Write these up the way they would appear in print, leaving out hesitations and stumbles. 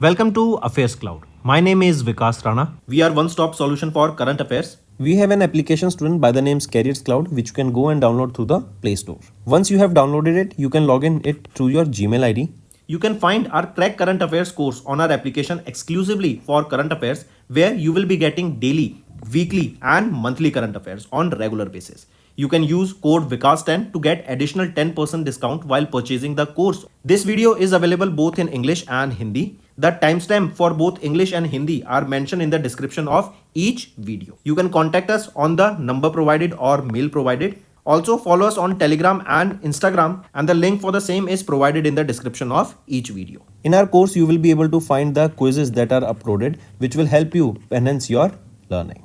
Welcome to AffairsCloud. My name is Vikas Rana. We are one-stop solution for current affairs. We have an application student by the name AffairsCloud which you can go and download through the Play Store. Once you have downloaded it, you can log in it through your Gmail ID. You can find our Crack Current Affairs course on our application exclusively for current affairs, where you will be getting daily, weekly and monthly current affairs on regular basis. You can use code VIKAS10 to get additional 10% discount while purchasing the course. This video is available both in English and Hindi. The timestamp for both English and Hindi are mentioned in the description of each video. You can contact us on the number provided or mail provided. Also follow us on Telegram and Instagram, and the link for the same is provided in the description of each video. In our course, you will be able to find the quizzes that are uploaded which will help you enhance your learning.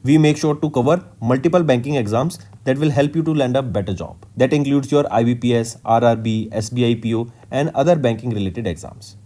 We make sure to cover multiple banking exams that will help you to land a better job. That includes your IBPS, RRB, SBI PO and other banking related exams.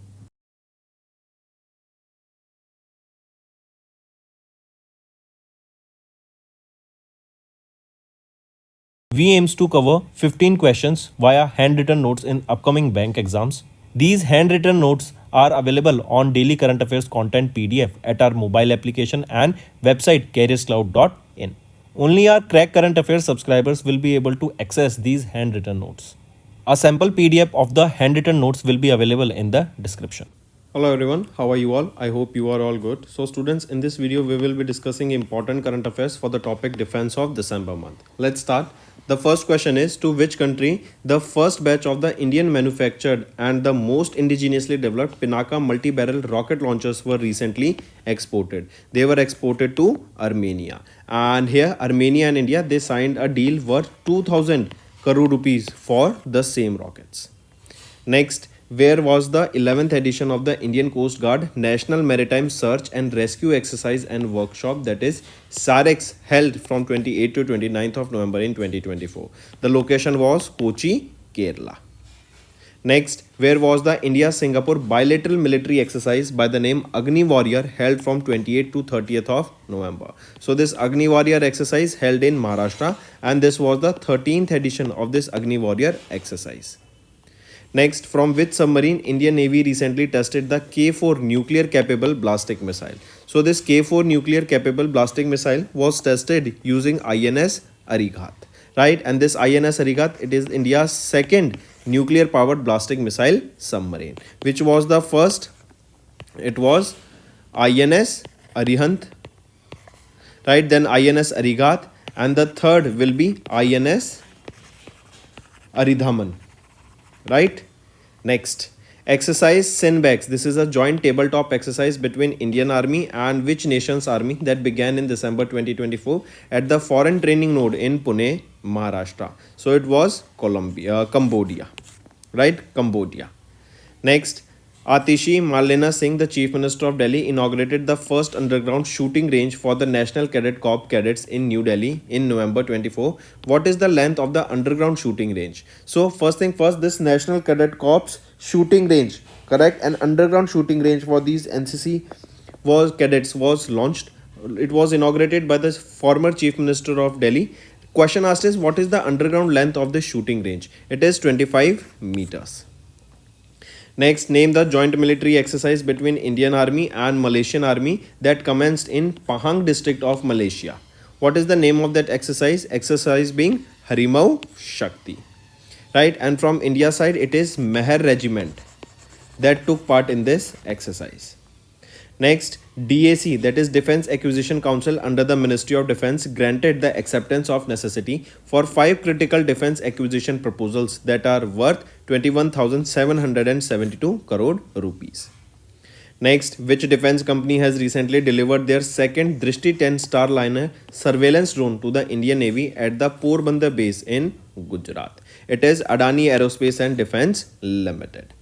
We aims to cover 15 questions via handwritten notes in upcoming bank exams. These handwritten notes are available on daily current affairs content PDF at our mobile application and website careerscloud.in. Only our Crack Current Affairs subscribers will be able to access these handwritten notes. A sample PDF of the handwritten notes will be available in the description. Hello everyone, how are you all? I hope you are all good. So students, in this video we will be discussing important current affairs for the topic defense of December month. Let's start. The first question is, to which country the first batch of the Indian manufactured and the most indigenously developed Pinaka multi-barrel rocket launchers were recently exported? They were exported to Armenia. And here Armenia and India, they signed a deal worth 2000 crore rupees for the same rockets. Next, where was the 11th edition of the Indian Coast Guard National Maritime Search and Rescue Exercise and Workshop, that is SAREX, held from 28th to 29th of November in 2024? The location was Kochi, Kerala. Next, where was the India-Singapore bilateral military exercise by the name Agni Warrior, held from 28th to 30th of November? So this Agni Warrior exercise held in Maharashtra, and this was the 13th edition of this Agni Warrior exercise. Next, from which submarine Indian Navy recently tested the K4 nuclear capable ballistic missile? So this K4 nuclear capable ballistic missile was tested using INS Arighat, right? And this INS Arighat, it is India's second nuclear powered ballistic missile submarine. Which was the first? It was INS Arihant, right? Then INS Arighat, and the third will be INS Aridhaman, right? Next, exercise Sinbex. This is a joint tabletop exercise between Indian Army and which nation's army that began in December 2024 at the foreign training node in Pune, Maharashtra? So it was Cambodia, right? Cambodia. Next, Atishi Marlena Singh, the Chief Minister of Delhi, inaugurated the first underground shooting range for the National Cadet Corps cadets in New Delhi in November 24. What is the length of the underground shooting range? So first thing first, this National Cadet Corps shooting range, correct? An underground shooting range for these NCC cadets was launched. It was inaugurated by the former Chief Minister of Delhi. Question asked is, what is the underground length of the shooting range? It is 25 meters. Next, name the joint military exercise between Indian Army and Malaysian Army that commenced in Pahang district of Malaysia. What is the name of that exercise? Exercise being Harimau Shakti, right? And from India side, it is Meher Regiment that took part in this exercise. Next, DAC, that is Defense Acquisition Council under the Ministry of Defense, granted the acceptance of necessity for 5 critical defense acquisition proposals that are worth 21,772 crore rupees. Next, which defense company has recently delivered their second Drishti 10 Starliner surveillance drone to the Indian Navy at the Porbandar base in Gujarat? It is Adani Aerospace and Defense Limited.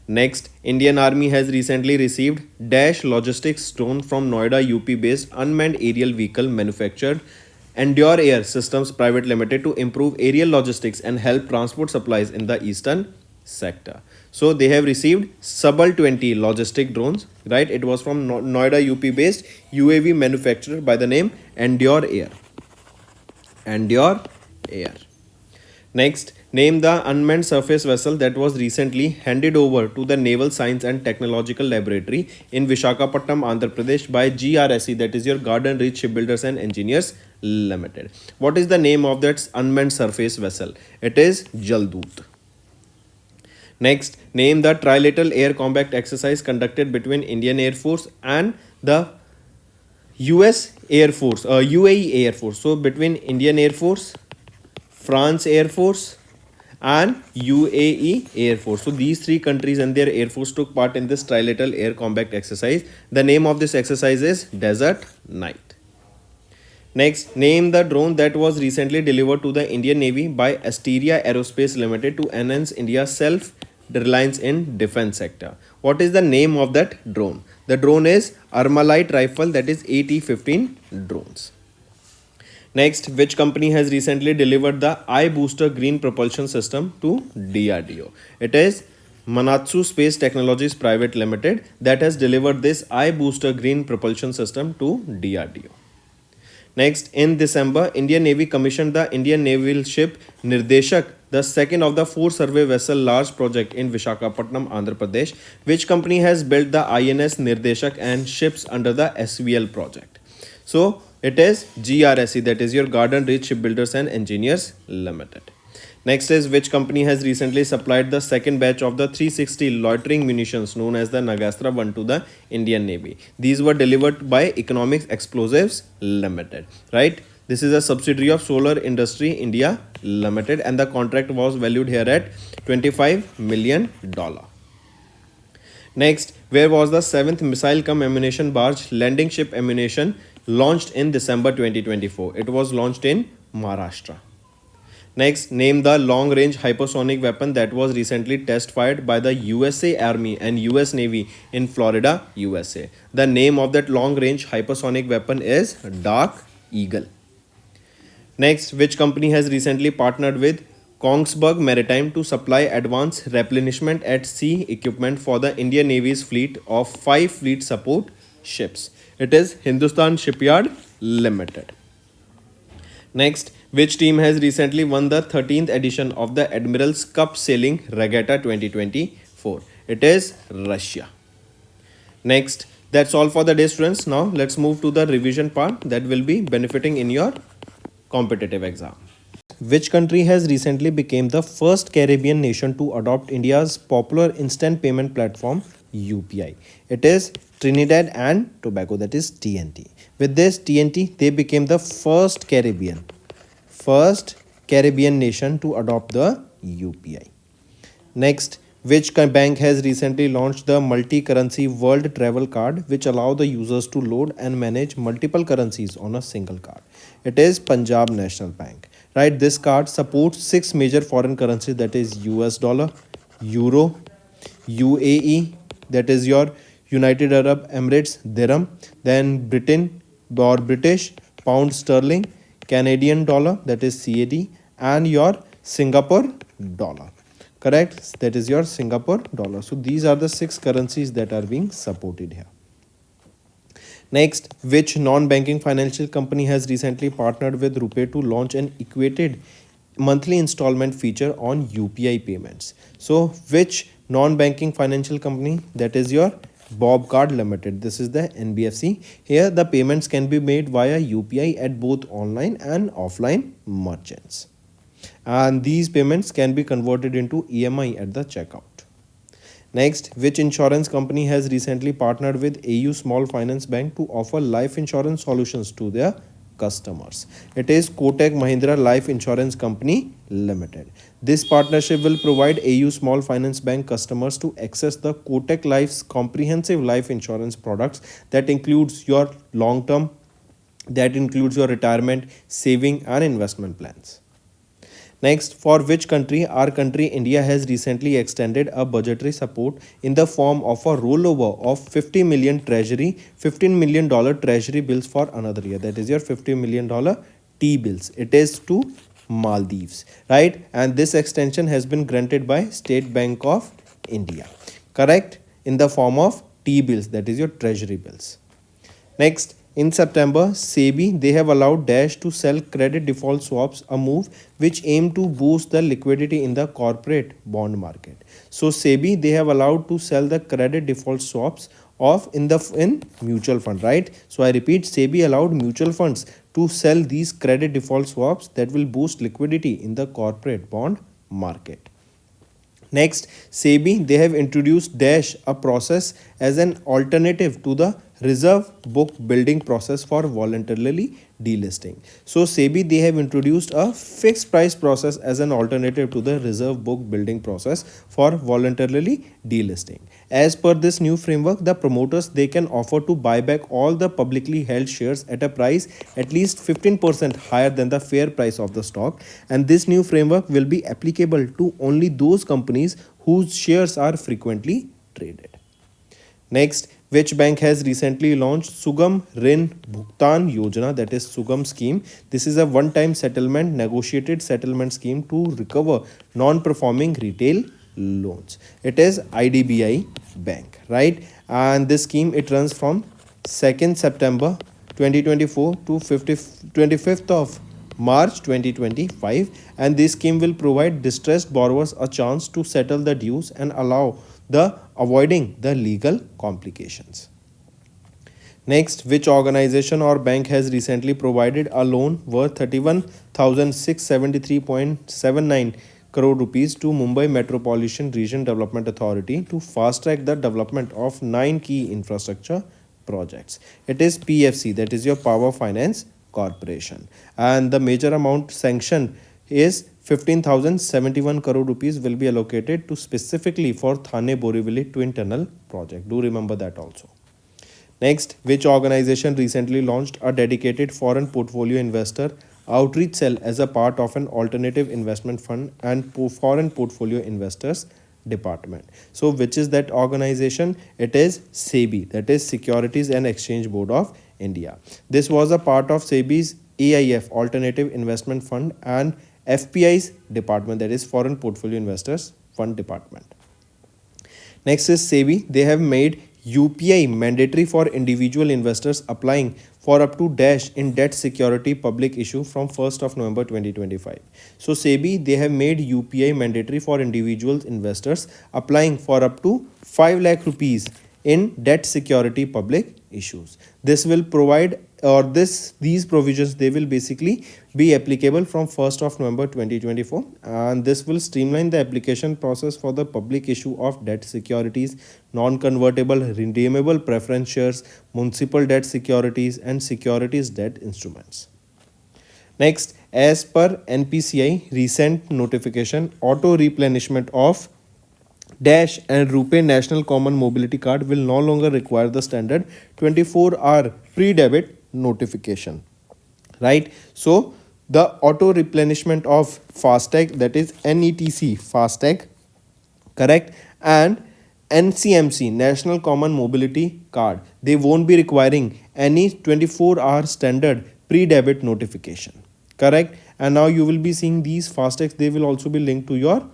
Next, Indian Army has recently received Dash Logistics drone from Noida UP based unmanned aerial vehicle manufactured Endure Air Systems Private Limited to improve aerial logistics and help transport supplies in the eastern sector. So they have received Subal 20 logistic drones, right? It was from Noida UP based UAV manufacturer by the name Endure Air. Endure Air. Next, Name the unmanned surface vessel that was recently handed over to the Naval Science and Technological Laboratory in Visakhapatnam, Andhra Pradesh by GRSE, that is your Garden Reach Shipbuilders and Engineers Limited. What is the name of that unmanned surface vessel? It is Jaldoot. Next, name the trilateral air combat exercise conducted between Indian Air Force and the US Air Force, UAE Air Force. So between Indian Air Force, France Air Force and UAE Air Force. So these three countries and their Air Force took part in this trilateral air combat exercise. The name of this exercise is Desert Night. Next, name the drone that was recently delivered to the Indian Navy by Asteria Aerospace Limited to enhance India's self-reliance in defense sector. What is the name of that drone? The drone is Armalite rifle, that is AT-15 drones. Next, which company has recently delivered the I-Booster green propulsion system to DRDO? It is Manatsu Space Technologies Private Limited that has delivered this I-Booster green propulsion system to DRDO. Next, in December, Indian Navy commissioned the Indian Naval ship Nirdeshak, the second of the 4 survey vessel large project in Visakhapatnam, Andhra Pradesh. Which company has built the INS Nirdeshak and ships under the SVL project? So, it is GRSE, that is your Garden Reach Shipbuilders and Engineers Limited. Next is which company has recently supplied the second batch of the 360 loitering munitions known as the Nagastra 1 to the Indian Navy. These were delivered by Economics Explosives Limited, right? This is a subsidiary of Solar Industry India Limited and the contract was valued here at $25 million. Next, where was the 7th missile cum ammunition barge landing ship ammunition launched in December 2024? It was launched in Maharashtra. Next, name the long-range hypersonic weapon that was recently test-fired by the USA Army and US Navy in Florida, USA. The name of that long-range hypersonic weapon is Dark Eagle. Next, which company has recently partnered with Kongsberg Maritime to supply advanced replenishment at sea equipment for the Indian Navy's fleet of 5 fleet support ships? It is Hindustan Shipyard Limited. Next, which team has recently won the 13th edition of the Admiral's Cup Sailing Regatta 2024? It is Russia. Next, that's all for the day, students. Now, let's move to the revision part that will be benefiting in your competitive exam. Which country has recently become the first Caribbean nation to adopt India's popular instant payment platform UPI? It is Trinidad and Tobago, that is TNT. With this TNT, they became the first Caribbean nation to adopt the UPI. Next, which bank has recently launched the multi-currency world travel card which allow the users to load and manage multiple currencies on a single card? It is Punjab National Bank. Right, this card supports 6 major foreign currencies, that is US dollar, euro, UAE, that is your United Arab Emirates dirham, then Britain or British pound sterling, Canadian dollar, that is CAD, and your Singapore dollar. Correct, that is your Singapore dollar. So these are the 6 currencies that are being supported here. Next, which non-banking financial company has recently partnered with RuPay to launch an equated monthly installment feature on UPI payments? So which non-banking financial company? That is your Bob Card Limited. This is the NBFC. Here the payments can be made via UPI at both online and offline merchants. And these payments can be converted into EMI at the checkout. Next, which insurance company has recently partnered with AU Small Finance Bank to offer life insurance solutions to their customers? It is Kotak Mahindra Life Insurance Company Limited. This partnership will provide AU Small Finance Bank customers to access the Kotak Life's comprehensive life insurance products that includes your long-term, that includes your retirement, saving and investment plans. Next, for which country? Our country India has recently extended a budgetary support in the form of a rollover of $15 million treasury bills for another year. That is your $50 million T-bills. It is to Maldives, right? And this extension has been granted by State Bank of India, correct? In the form of T-bills, that is your treasury bills. Next, In September, SEBI they have allowed Dash to sell credit default swaps, a move which aimed to boost the liquidity in the corporate bond market. So SEBI they have allowed to sell the credit default swaps of in mutual fund, right? So I repeat, SEBI allowed mutual funds to sell these credit default swaps that will boost liquidity in the corporate bond market. Next, SEBI they have introduced Dash, a process as an alternative to the reserve book building process for voluntarily delisting. So SEBI they have introduced a fixed price process as an alternative to the reserve book building process for voluntarily delisting. As per this new framework, the promoters they can offer to buy back all the publicly held shares at a price at least 15% higher than the fair price of the stock, and this new framework will be applicable to only those companies whose shares are frequently traded. Next, which bank has recently launched Sugam Rin Bhugtan Yojana, that is Sugam scheme. This is a one-time settlement, negotiated settlement scheme to recover non-performing retail loans. It is IDBI Bank, right? And this scheme it runs from 2nd September 2024 to 25th of March 2025, and this scheme will provide distressed borrowers a chance to settle the dues and allow the avoiding the legal complications. Next, which organization or bank has recently provided a loan worth 31,673.79 crore rupees to Mumbai Metropolitan Region Development Authority to fast track the development of 9 key infrastructure projects? It is PFC, that is your Power Finance Corporation, and the major amount sanctioned is 15,071 crore rupees will be allocated to specifically for Thane Borivali Twin Tunnel project. Do remember that also. Next, which organization recently launched a dedicated foreign portfolio investor outreach cell as a part of an alternative investment fund and foreign portfolio investors department? So which is that organization? It is SEBI, that is Securities and Exchange Board of India. This was a part of SEBI's AIF, Alternative Investment Fund, and FPI's department, that is Foreign Portfolio Investors Fund department. Next is SEBI. They have made UPI mandatory for individual investors applying for up to Dash in debt security public issue from 1st of November 2025. So SEBI they have made UPI mandatory for individual investors applying for up to 5 lakh rupees in debt security public issues. This will provide, or these provisions they will basically be applicable from 1st of November 2024, and this will streamline the application process for the public issue of debt securities, non-convertible redeemable preference shares, municipal debt securities, and securities debt instruments. Next, as per NPCI recent notification, auto replenishment of Dash and RuPay National Common Mobility Card will no longer require the standard 24-hour pre-debit notification, right? So the auto replenishment of FASTag, that is NETC FASTag, correct, and NCMC National Common Mobility Card, they won't be requiring any 24-hour standard pre-debit notification, correct? And now you will be seeing these FASTags, they will also be linked to your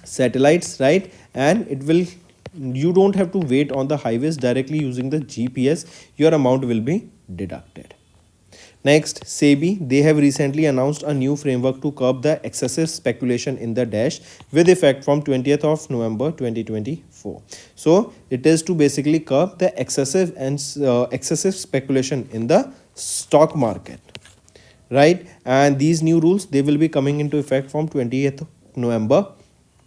satellites, right? And it will, you don't have to wait on the highways, directly using the GPS your amount will be deducted. Next, SEBI they have recently announced a new framework to curb the excessive speculation in the Dash with effect from 20th of November 2024. So it is to basically curb the excessive speculation in the stock market, right? And these new rules they will be coming into effect from 20th November.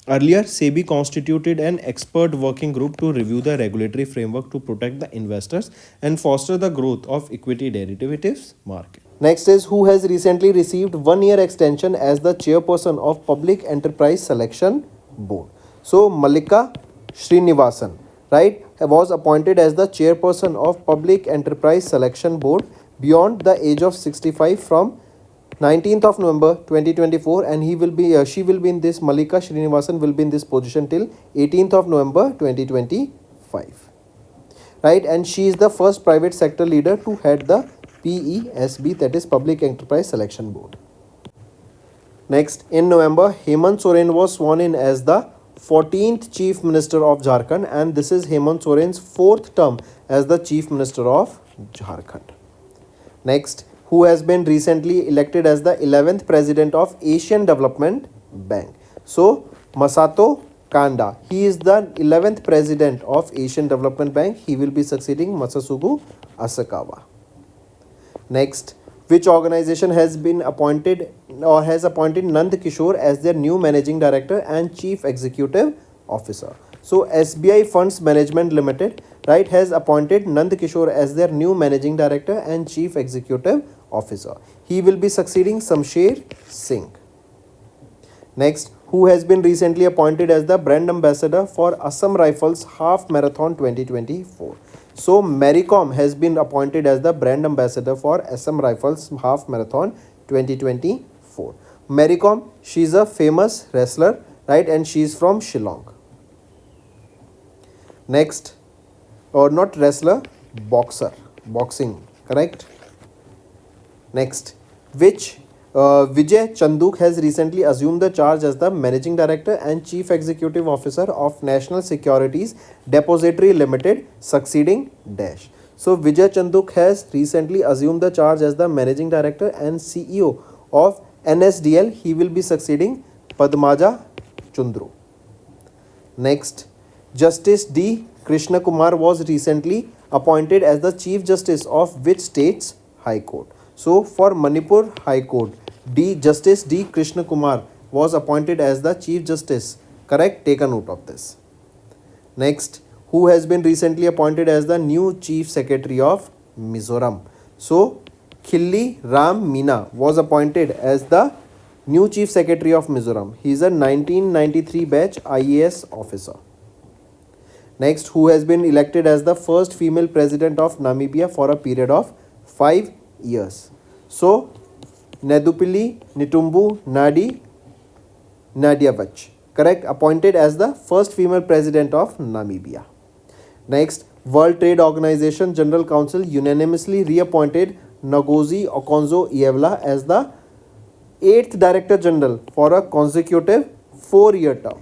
Earlier, SEBI constituted an expert working group to review the regulatory framework to protect the investors and foster the growth of equity derivatives market. Next is who has recently received 1-year extension as the chairperson of Public Enterprise Selection Board. So Malika Srinivasan, right, was appointed as the chairperson of Public Enterprise Selection Board beyond the age of 65 from 19th of November 2024, and she will be in this, Malika Srinivasan will be in this position till 18th of November 2025, right? And she is the first private sector leader to head the PESB, that is Public Enterprise Selection Board. Next, in November, Hemant Soren was sworn in as the 14th Chief Minister of Jharkhand, and this is Hemant Soren's 4th term as the Chief Minister of Jharkhand. Next, who has been recently elected as the 11th president of Asian Development Bank? So, Masato Kanda. He is the 11th president of Asian Development Bank. He will be succeeding Masasugu Asakawa. Next, which organization has been appointed or has appointed Nand Kishore as their new managing director and chief executive officer? So SBI Funds Management Limited, right, has appointed Nand Kishore as their new managing director and chief executive officer. He will be succeeding Samsher Singh. Next, who has been recently appointed as the brand ambassador for Assam Rifles Half Marathon 2024? So, Maricom has been appointed as the brand ambassador for Assam Rifles Half Marathon 2024. Maricom, she is a famous wrestler, right, and she is from Shillong. Next, or not wrestler, boxing, correct? Next, which Vijay Chanduk has recently assumed the charge as the Managing Director and Chief Executive Officer of National Securities Depository Limited, succeeding Dash. So, Vijay Chanduk has recently assumed the charge as the Managing Director and CEO of NSDL. He will be succeeding Padmaja Chundru. Next, Justice D. Krishna Kumar was recently appointed as the Chief Justice of which state's High Court? So, for Manipur High Court, Justice D. Krishna Kumar was appointed as the Chief Justice. Correct? Take a note of this. Next, who has been recently appointed as the new Chief Secretary of Mizoram? So, Khilli Ram Meena was appointed as the new Chief Secretary of Mizoram. He is a 1993 batch IAS officer. Next, who has been elected as the first female president of Namibia for a period of 5 years? So, Nedupili Nitumbu Nadi Nadiavach, correct, appointed as the first female president of Namibia. Next, World Trade Organization General Council unanimously reappointed Ngozi Okonjo-Iweala as the 8th Director General for a consecutive 4-year term.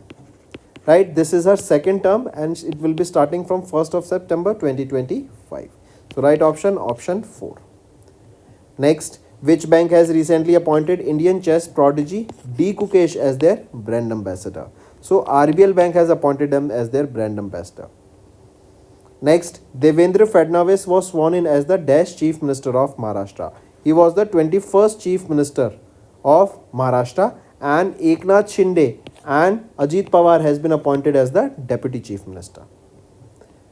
Right, this is her second term and it will be starting from 1st of September 2025. So, right option, option 4. Next, which bank has recently appointed Indian chess prodigy D. Kukesh as their brand ambassador? So, RBL Bank has appointed them as their brand ambassador. Next, Devendra Fadnavis was sworn in as the Dash Chief Minister of Maharashtra. He was the 21st Chief Minister of Maharashtra, and Eknath Shinde and Ajit Pawar has been appointed as the Deputy Chief Minister.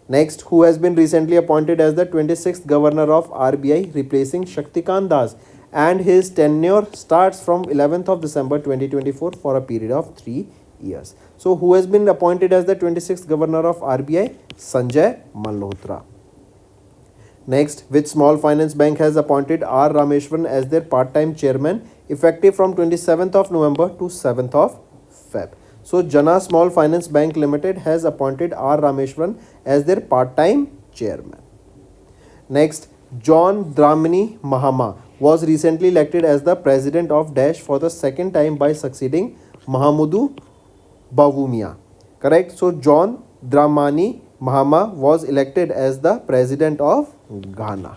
Next, who has been recently appointed as the 26th Governor of RBI, replacing Shaktikant Das, and his tenure starts from 11th of December 2024 for a period of 3 years. So, who has been appointed as the 26th Governor of RBI? Sanjay Malhotra. Next, which small finance bank has appointed R. Rameshwaran as their part-time chairman effective from 27th of November to 7th of Feb? So, Jana Small Finance Bank Limited has appointed R. Rameshwaran as their part-time chairman. Next, John Dramani Mahama was recently elected as the president of Dash for the second time by succeeding Mahamudu Bawumia. Correct? So, John Dramani Mahama was elected as the president of Ghana.